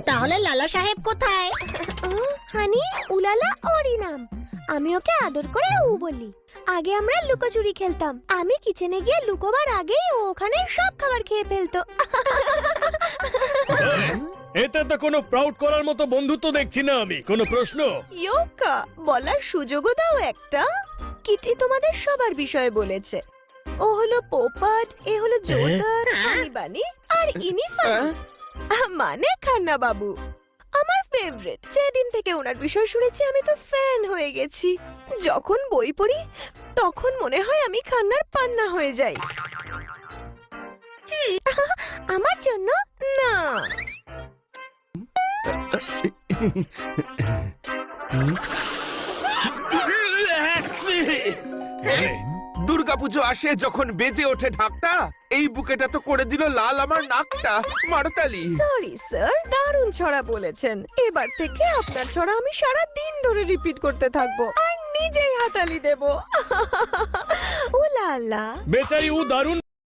তাহলে লালা সাহেব কোথায়? হানি উলালা ওরই নাম। আমি ওকে আদর করে উ বলি। আগে আমরা লুকোচুরি খেলতাম। আমি কিচেনে গিয়ে লুকোবার আগেই ও ওখানে সব খাবার খেয়ে ফেলতো। এতে তো কোনো প্রাউড করার মতো বন্ধুত্ব দেখছি না আমি। কোনো প্রশ্ন? ইয়োকা, বলার সুযোগও দাও একটা। কিটি তোমাদের সবার বিষয়ে বলেছে। ও হলো পোপাট, এ হলো জোতার, হানি বানি, আর ইনি ফানি। মানে খান্না বাবু আমার ফেভারিট। যেদিন থেকে ওনার বিষয় শুনেছি আমি তো ফ্যান হয়ে গেছি। যখন বই পড়ি তখন মনে হয় আমি খান্নার পান্না হয়ে যাই। আমার জন্য না। দুর্গাপুজো আসে যখন বেজে ওঠে ঢাকটা, এই বুকেটা তো করে দিল লাল আমার নাকটা। মারতালি। সরি স্যার, দারুণ ছড়া বলেছেন। এবার থেকে আপনার ছড়া আমি সারা দিন ধরে রিপিট করতে থাকবো আর নিজেই হাতালি দেব। ও লালা। বেচারি ও দারুণ